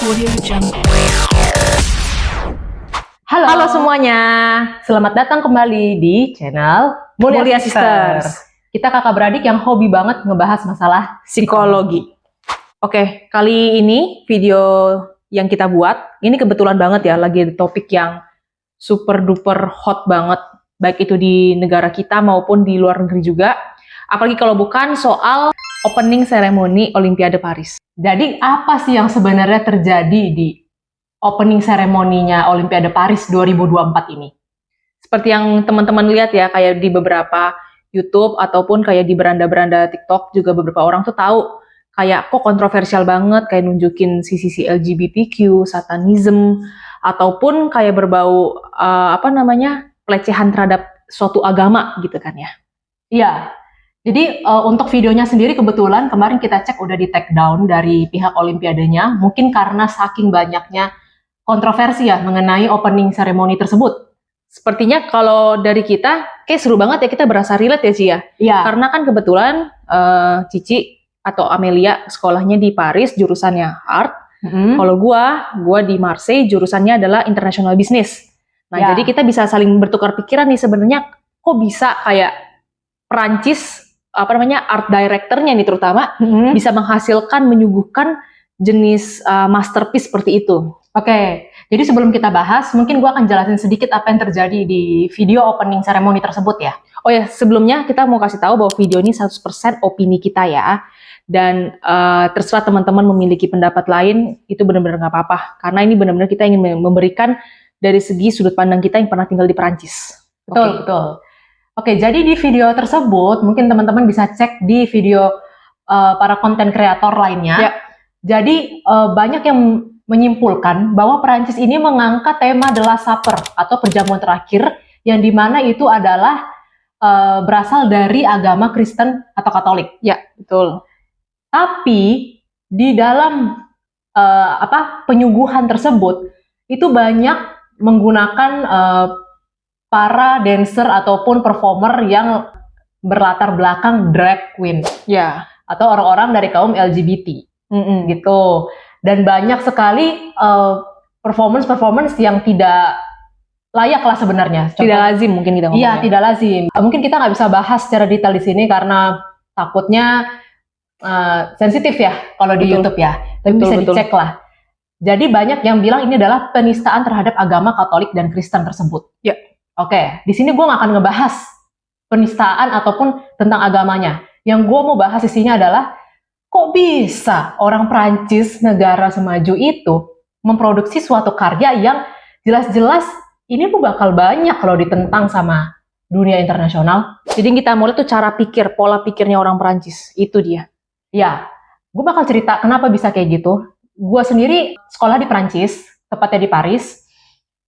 Audio Jungle. Halo semuanya, selamat datang kembali di channel Mulia Sisters. Kita kakak beradik yang hobi banget ngebahas masalah psikologi. Oke, kali ini video yang kita buat, ini kebetulan banget ya, lagi topik yang super duper hot banget, baik itu di negara kita maupun di luar negeri juga. Apalagi kalau bukan soal opening ceremony Olimpiade Paris. Jadi apa sih yang sebenarnya terjadi di opening ceremony-nya Olimpiade Paris 2024 ini? Seperti yang teman-teman lihat ya, kayak di beberapa YouTube ataupun kayak di beranda-beranda TikTok juga beberapa orang tuh tahu kayak kok kontroversial banget, kayak nunjukin sisi LGBTQ, satanism, ataupun kayak berbau pelecehan terhadap suatu agama gitu kan ya. Iya. Jadi untuk videonya sendiri kebetulan kemarin kita cek udah di take down dari pihak Olimpiadenya, mungkin karena saking banyaknya kontroversi ya mengenai opening ceremony tersebut. Sepertinya kalau dari kita, kayak seru banget ya, kita berasa relate ya Ci ya? Iya. Karena kan kebetulan Cici atau Amelia sekolahnya di Paris, jurusannya art. Kalau gua di Marseille, jurusannya adalah international business. Nah jadi kita bisa saling bertukar pikiran nih sebenarnya kok bisa kayak Perancis art directornya nih terutama bisa menghasilkan, menyuguhkan jenis masterpiece seperti itu. Oke, jadi sebelum kita bahas, mungkin gue akan jelasin sedikit apa yang terjadi di video opening ceremony tersebut ya. Oh ya, sebelumnya kita mau kasih tahu bahwa video ini 100% opini kita ya. Dan terserah teman-teman memiliki pendapat lain, itu benar-benar nggak apa-apa. Karena ini benar-benar kita ingin memberikan dari segi sudut pandang kita yang pernah tinggal di Perancis. Betul, betul. Oke, jadi di video tersebut, mungkin teman-teman bisa cek di video para konten kreator lainnya. Ya. Jadi banyak yang menyimpulkan bahwa Perancis ini mengangkat tema The Last Supper atau perjamuan terakhir, yang dimana itu adalah berasal dari agama Kristen atau Katolik. Ya, betul. Tapi di dalam penyuguhan tersebut itu banyak menggunakan para dancer ataupun performer yang berlatar belakang drag queen, ya, atau orang-orang dari kaum LGBT, gitu. Dan banyak sekali performance yang tidak layak lah sebenarnya. Tidak lazim mungkin kita ngomongnya. Iya, tidak lazim. Mungkin kita nggak bisa bahas secara detail di sini karena takutnya sensitif ya kalau di YouTube ya. Tapi bisa dicek lah. Jadi banyak yang bilang ini adalah penistaan terhadap agama Katolik dan Kristen tersebut. Ya. Oke, di sini gue nggak akan ngebahas penistaan ataupun tentang agamanya. Yang gue mau bahas di sini adalah kok bisa orang Prancis, negara semaju itu, memproduksi suatu karya yang jelas-jelas ini tuh bakal banyak kalau ditentang sama dunia internasional. Jadi kita mulai tuh cara pikir, pola pikirnya orang Prancis, itu dia. Ya, gue bakal cerita kenapa bisa kayak gitu. Gue sendiri sekolah di Prancis, tepatnya di Paris.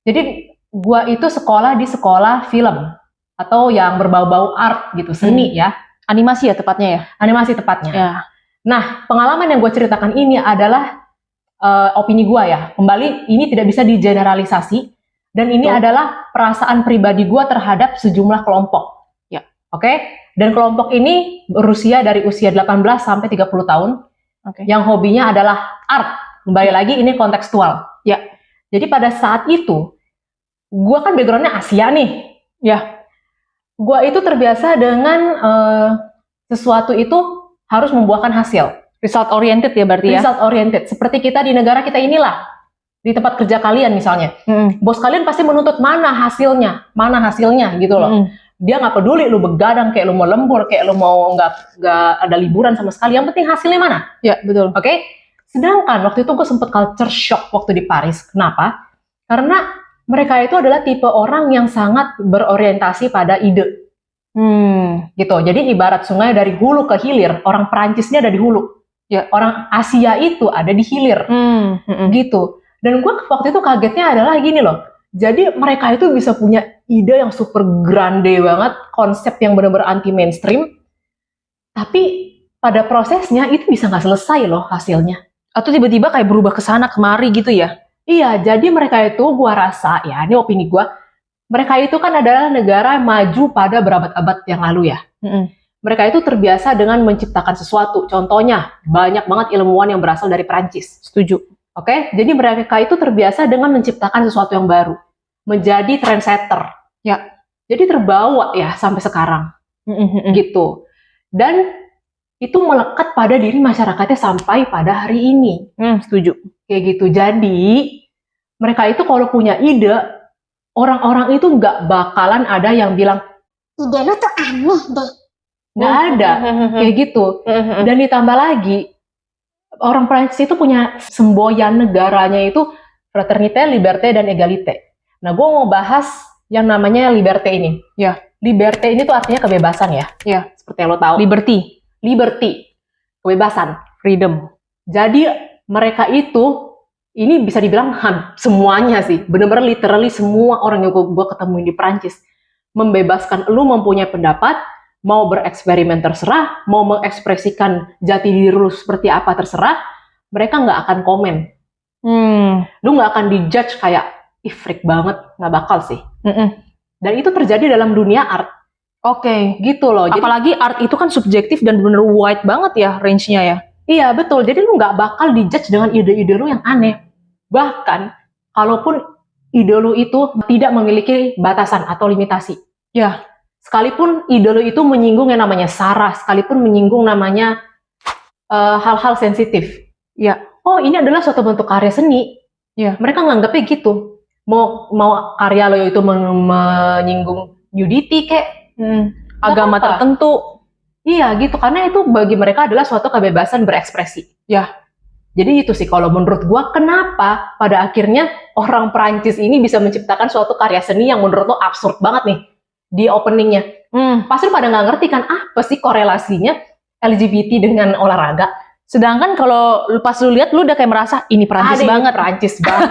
Jadi gue itu sekolah di sekolah film atau yang berbau-bau art gitu, seni ya. Animasi ya tepatnya ya? Animasi tepatnya. Ya. Nah, pengalaman yang gue ceritakan ini adalah opini gue ya. Kembali, ini tidak bisa digeneralisasi. Dan ini adalah perasaan pribadi gue terhadap sejumlah kelompok. Ya. Oke? Dan kelompok ini berusia dari usia 18 sampai 30 tahun. Yang hobinya adalah art. Kembali lagi, ini kontekstual. Ya. Jadi pada saat itu, gue kan backgroundnya Asia nih. Ya. Gue itu terbiasa dengan sesuatu itu harus membuahkan hasil. Result oriented ya berarti ya? Result oriented. Seperti kita di negara kita inilah. Di tempat kerja kalian misalnya. Bos kalian pasti menuntut mana hasilnya gitu loh. Dia nggak peduli lu begadang, kayak lu mau lembur, kayak lu mau nggak ada liburan sama sekali. Yang penting hasilnya mana? Ya, betul. Oke? Sedangkan waktu itu gue sempet culture shock waktu di Paris. Kenapa? Karena mereka itu adalah tipe orang yang sangat berorientasi pada ide. Gitu. Jadi ibarat sungai dari hulu ke hilir, orang Perancisnya ada di hulu. Ya, orang Asia itu ada di hilir. Gitu. Dan gue waktu itu kagetnya adalah gini loh. Jadi mereka itu bisa punya ide yang super grande banget, konsep yang benar-benar anti mainstream. Tapi pada prosesnya itu bisa nggak selesai loh hasilnya. Atau tiba-tiba kayak berubah ke sana kemari gitu ya. Iya, jadi mereka itu gua rasa ya, ini opini gua, mereka itu kan adalah negara yang maju pada berabad-abad yang lalu ya. Mereka itu terbiasa dengan menciptakan sesuatu. Contohnya, banyak banget ilmuwan yang berasal dari Perancis. Setuju. Oke, jadi mereka itu terbiasa dengan menciptakan sesuatu yang baru, menjadi trendsetter. Ya. Jadi terbawa ya sampai sekarang, gitu. Dan itu melekat pada diri masyarakatnya sampai pada hari ini. Setuju. Kayak gitu. Jadi mereka itu kalau punya ide, orang-orang itu nggak bakalan ada yang bilang, ide lu tuh aneh deh. nggak ada, kayak gitu. Dan ditambah lagi, orang Prancis itu punya semboyan negaranya itu fraternité, liberté, dan égalité. Nah, gue mau bahas yang namanya liberté ini. Ya. Liberté ini tuh artinya kebebasan ya. Ya. Seperti yang lo tahu. Liberty. Kebebasan. Freedom. Jadi mereka itu, ini bisa dibilang semuanya sih. Bener-bener literally semua orang yang gue ketemuin di Prancis. Membebaskan lu mempunyai pendapat, mau bereksperimen terserah, mau mengekspresikan jati diri lu seperti apa terserah, mereka nggak akan komen. Lu nggak akan dijudge kayak, ih freak banget, nggak bakal sih. Dan itu terjadi dalam dunia art. Oke. Gitu loh. Jadi, apalagi art itu kan subjektif dan bener wide banget ya range-nya ya. iya betul, jadi lu nggak bakal dijudge dengan ide-ide lu yang aneh. Bahkan, kalaupun ide lu itu tidak memiliki batasan atau limitasi. Ya. Sekalipun ide lu itu menyinggung yang namanya sara, sekalipun menyinggung namanya hal-hal sensitif. Ya. Oh, ini adalah suatu bentuk karya seni. Ya. Mereka nganggapnya gitu. Mau karya lo itu menyinggung nudity kayak agama tertentu. Iya gitu, karena itu bagi mereka adalah suatu kebebasan berekspresi. Ya. Jadi itu sih kalau menurut gua, kenapa pada akhirnya orang Prancis ini bisa menciptakan suatu karya seni yang menurut lo absurd banget nih di openingnya. Pasti pada nggak ngerti kan apa sih korelasinya LGBT dengan olahraga. Sedangkan kalau pas lu lihat, lu udah kayak merasa ini Prancis banget. Prancis banget.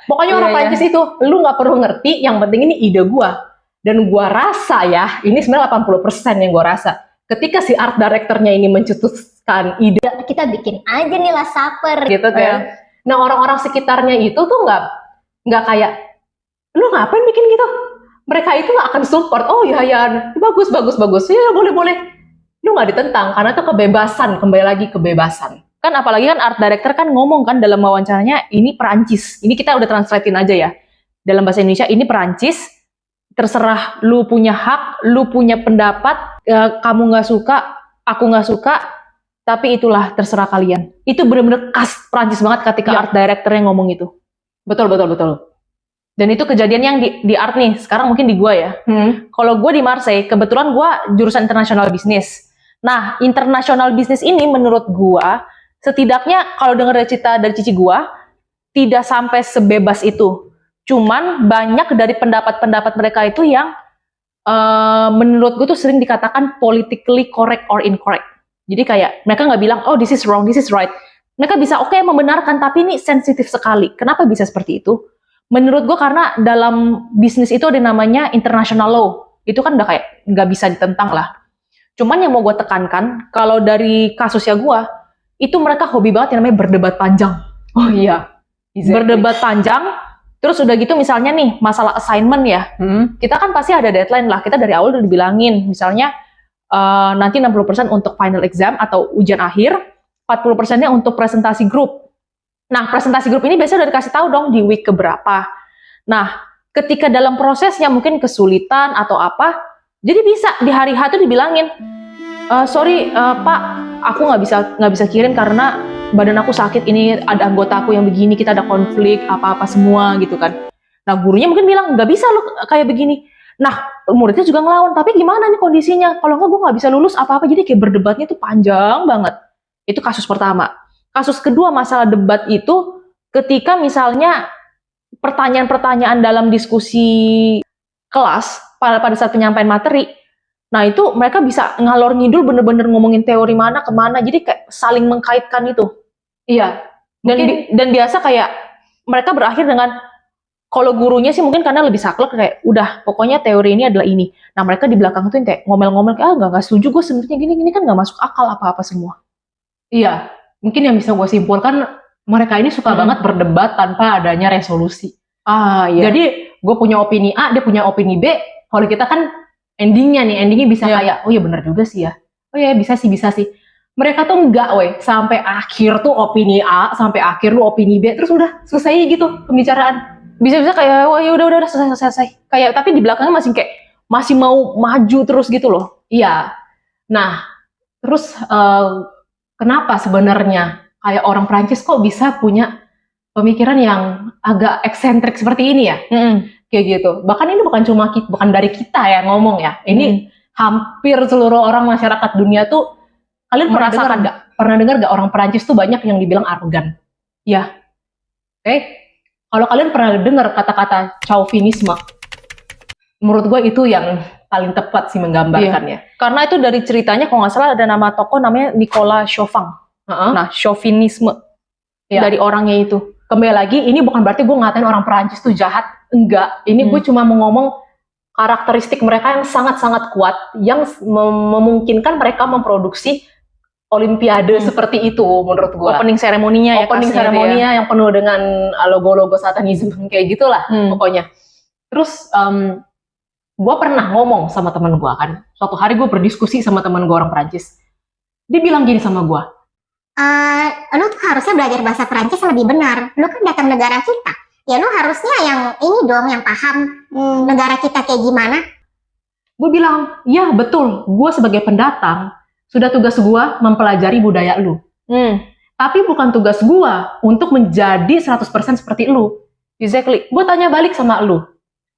Pokoknya orang Prancis itu, lu nggak perlu ngerti, yang penting ini ide gua. Dan gua rasa ya, ini sebenarnya 80% yang gua rasa. Ketika si art directornya ini mencetuskan ide, Kita bikin aja nih lah saper. gitu kan. Nah orang-orang sekitarnya itu tuh nggak kayak, lu ngapain bikin gitu? Mereka itu nggak akan support. Oh ya, bagus. Ya boleh. Lu nggak ditentang karena itu kebebasan. Kembali lagi kebebasan. Kan apalagi kan art director kan ngomong kan dalam wawancaranya, ini Perancis. Ini kita udah translatein aja ya. Dalam bahasa Indonesia, ini Perancis. Terserah lu punya hak, lu punya pendapat, kamu nggak suka, aku nggak suka, tapi itulah terserah kalian. Itu bener-bener khas Perancis banget ketika art directornya ngomong itu. Betul. Dan itu kejadian yang di art nih, sekarang mungkin di gua ya. Kalau gua di Marseille, kebetulan gua jurusan international business. Nah, international business ini menurut gua, setidaknya kalau dengar cerita dari cici gua, tidak sampai sebebas itu. Cuman banyak dari pendapat-pendapat mereka itu yang menurut gue tuh sering dikatakan politically correct or incorrect. Jadi kayak mereka nggak bilang, oh this is wrong, this is right. Mereka bisa membenarkan, tapi ini sensitif sekali. Kenapa bisa seperti itu? Menurut gue karena dalam bisnis itu ada namanya international law. Itu kan udah kayak nggak bisa ditentang lah. Cuman yang mau gue tekankan, kalau dari kasusnya gue, itu mereka hobi banget yang namanya berdebat panjang. Oh iya. Berdebat panjang. Terus udah gitu misalnya nih, masalah assignment ya, kita kan pasti ada deadline lah, kita dari awal udah dibilangin, misalnya nanti 60% untuk final exam atau ujian akhir, 40%-nya untuk presentasi grup. Nah, presentasi grup ini biasanya udah dikasih tahu dong di week keberapa. Nah, ketika dalam prosesnya mungkin kesulitan atau apa, jadi bisa di hari H tuh dibilangin, sorry Pak, aku nggak bisa kirim karena badan aku sakit, ini ada anggota aku yang begini, kita ada konflik, apa-apa semua gitu kan. Nah gurunya mungkin bilang, nggak bisa lo kayak begini. Nah muridnya juga ngelawan, tapi gimana nih kondisinya? Kalau nggak gue nggak bisa lulus apa-apa, jadi kayak berdebatnya tuh panjang banget. Itu kasus pertama. Kasus kedua masalah debat itu, ketika misalnya pertanyaan-pertanyaan dalam diskusi kelas, pada saat penyampaian materi, nah itu mereka bisa ngalor ngidul bener-bener ngomongin teori mana kemana, jadi kayak saling mengkaitkan itu. Iya. Dan biasa kayak mereka berakhir dengan, kalau gurunya sih mungkin karena lebih saklek kayak udah pokoknya teori ini adalah ini. Nah mereka di belakang tuh yang kayak ngomel-ngomel kayak nggak setuju gue sebenarnya gini kan nggak masuk akal apa-apa semua. Iya. Mungkin yang bisa gue simpulkan, mereka ini suka banget berdebat tanpa adanya resolusi. Iya. Jadi gue punya opini A, dia punya opini B. Kalau kita kan endingnya bisa kayak, oh ya benar juga sih ya. Oh ya bisa sih. Mereka tuh enggak, weh. Sampai akhir tuh opini A, sampai akhir lu opini B, terus udah selesai gitu pembicaraan. Bisa-bisa kayak wah ya udah selesai. Kayak tapi di belakangnya masih mau maju terus gitu loh. Iya. Nah, terus kenapa sebenarnya kayak orang Prancis kok bisa punya pemikiran yang agak eksentrik seperti ini ya? Kayak gitu. Bahkan ini bukan dari kita ya ngomong ya. Ini hampir seluruh orang masyarakat dunia tuh, kalian pernah dengar nggak orang Prancis tuh banyak yang dibilang arogan? Ya. Oke. Kalau kalian pernah dengar kata-kata chauvinisme, menurut gue itu yang paling tepat sih menggambarkannya. Karena itu dari ceritanya kalau nggak salah ada nama tokoh namanya Nicolas Chauvin. Nah, chauvinisme dari orangnya itu. Kembali lagi, ini bukan berarti gue ngatain orang Perancis tuh jahat. Enggak. Ini gue cuma mau ngomong karakteristik mereka yang sangat-sangat kuat, yang memungkinkan mereka memproduksi Olimpiade seperti itu menurut gue. Opening seremoninya ya. Opening seremoninya yang penuh dengan logo-logo satanisme kayak gitulah pokoknya. Terus gue pernah ngomong sama teman gue kan. Suatu hari gue berdiskusi sama teman gue orang Perancis. Dia bilang gini sama gue. Lu tuh harusnya belajar bahasa Perancis lebih benar. Lu kan datang negara kita. Ya lu harusnya yang ini dong, yang paham negara kita kayak gimana. Gue bilang, ya betul. Gue sebagai pendatang, sudah tugas gue mempelajari budaya lu. Tapi bukan tugas gue untuk menjadi 100% seperti lu. Exactly. Gue tanya balik sama lu.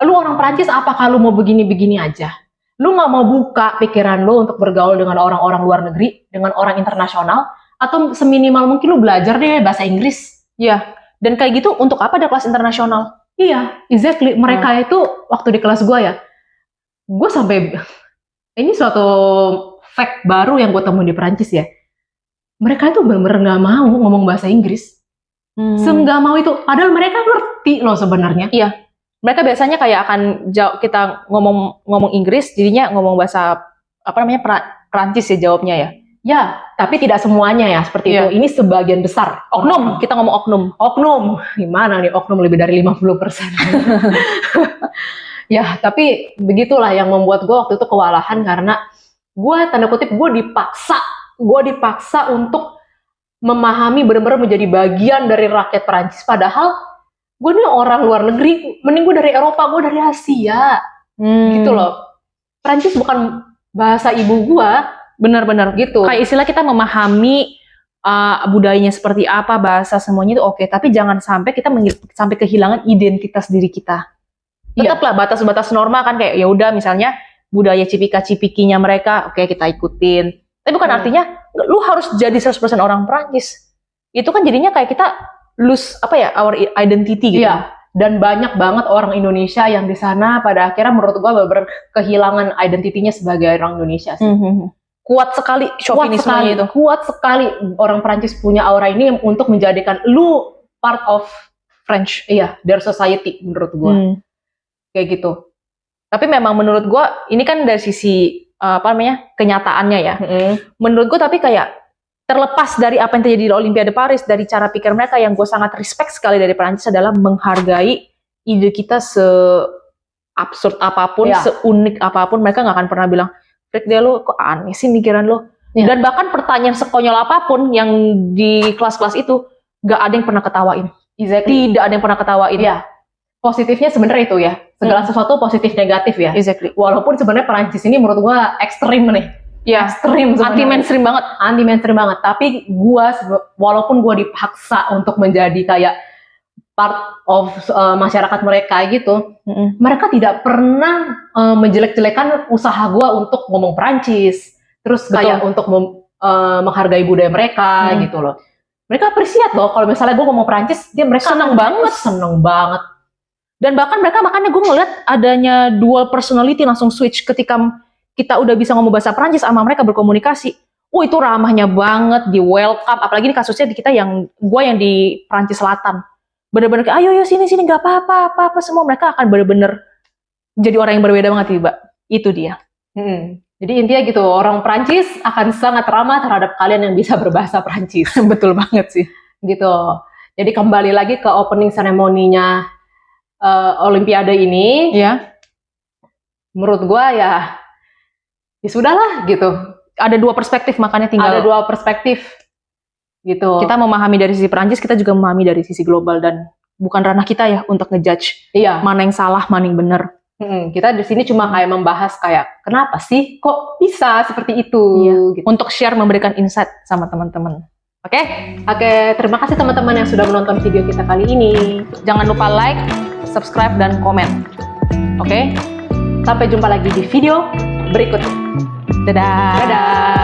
Lu orang Prancis, apakah lu mau begini-begini aja? Lu gak mau buka pikiran lu untuk bergaul dengan orang-orang luar negeri, dengan orang internasional, atau seminimal mungkin lu belajar deh bahasa Inggris? Iya. Dan kayak gitu untuk apa ada kelas internasional? Iya, exactly. Mereka itu waktu di kelas gue ya, gue sampai ini suatu fact baru yang gue temuin di Perancis ya. Mereka itu bener-bener nggak mau ngomong bahasa Inggris. Nggak mau itu. Padahal mereka ngerti loh sebenarnya. Iya. Mereka biasanya kayak akan kita ngomong Inggris, jadinya ngomong bahasa apa namanya Perancis ya jawabnya ya. Ya, tapi tidak semuanya ya seperti itu. Ini sebagian besar. Oknum, kita ngomong oknum. Oknum, gimana nih oknum lebih dari 50%. Ya, tapi begitulah yang membuat gue waktu itu kewalahan karena gue tanda kutip gue dipaksa untuk memahami benar-benar menjadi bagian dari rakyat Perancis. Padahal gue nih orang luar negeri, mending gue dari Eropa, gue dari Asia, gitu loh. Perancis bukan bahasa ibu gue. Benar-benar gitu. Kayak istilah kita memahami budayanya seperti apa, bahasa semuanya itu oke. Tapi jangan sampai kita sampai kehilangan identitas diri kita. Tetaplah batas-batas norma kan kayak ya udah misalnya budaya cipika-cipikinya mereka, oke kita ikutin. Tapi bukan artinya lu harus jadi 100% orang Prancis. Itu kan jadinya kayak kita lose our identity gitu. Iya. Dan banyak banget orang Indonesia yang di sana pada akhirnya menurut gua kehilangan identitinya sebagai orang Indonesia sih. Kuat sekali chauvinismenya itu. Kuat sekali orang Prancis punya aura ini untuk menjadikan lu part of French. Iya, their society menurut gua. Kayak gitu. Tapi memang menurut gua ini kan dari sisi kenyataannya ya. Menurut gua tapi kayak terlepas dari apa yang terjadi di Olimpiade Paris, dari cara pikir mereka yang gue sangat respect sekali dari Prancis adalah menghargai ide kita se-absurd apapun, seunik apapun, mereka nggak akan pernah bilang, Frik dia lo kok aneh sih mikiran lo. Dan bahkan pertanyaan sekonyol apapun yang di kelas-kelas itu, nggak ada yang pernah ketawain. Tidak ada yang pernah ketawain. Iya. Positifnya sebenarnya itu ya, segala sesuatu positif negatif ya. Exactly. Walaupun sebenarnya Prancis ini menurut gue ekstrim nih. Ya, ekstrim, anti mainstream banget. Tapi walaupun gue dipaksa untuk menjadi kayak part of masyarakat mereka gitu, mereka tidak pernah menjelek-jelekan usaha gue untuk ngomong Perancis, terus kayak untuk menghargai budaya mereka gitu loh. Mereka appreciate loh kalau misalnya gue ngomong Perancis, mereka seneng banget. Dan bahkan mereka makanya gue ngeliat adanya dual personality langsung switch ketika kita udah bisa ngomong bahasa Prancis sama mereka berkomunikasi. Itu ramahnya banget, di welcome. Apalagi ini kasusnya di kita yang di Prancis Selatan. Bener-bener kayak, ayo sini gak apa-apa semua. Mereka akan bener-bener jadi orang yang berbeda banget tiba. Itu dia. Jadi intinya gitu, orang Prancis akan sangat ramah terhadap kalian yang bisa berbahasa Prancis. Betul banget sih. Gitu. Jadi kembali lagi ke opening seremoninya Olimpiade ini. Ya. Menurut gue ya sudahlah gitu. ada dua perspektif, makanya tinggal ada dua perspektif gitu. kita memahami dari sisi Perancis, kita juga memahami dari sisi global, dan bukan ranah kita ya untuk ngejudge Iya. mana yang salah, mana yang benar. Kita di sini cuma kayak membahas kayak kenapa sih kok bisa seperti itu gitu. Untuk share, memberikan insight sama teman-teman. Oke? Oke, terima kasih teman-teman yang sudah menonton video kita kali ini. Jangan lupa like, subscribe, dan komen. Oke? Sampai jumpa lagi di video berikutnya. Dadah. Dadah.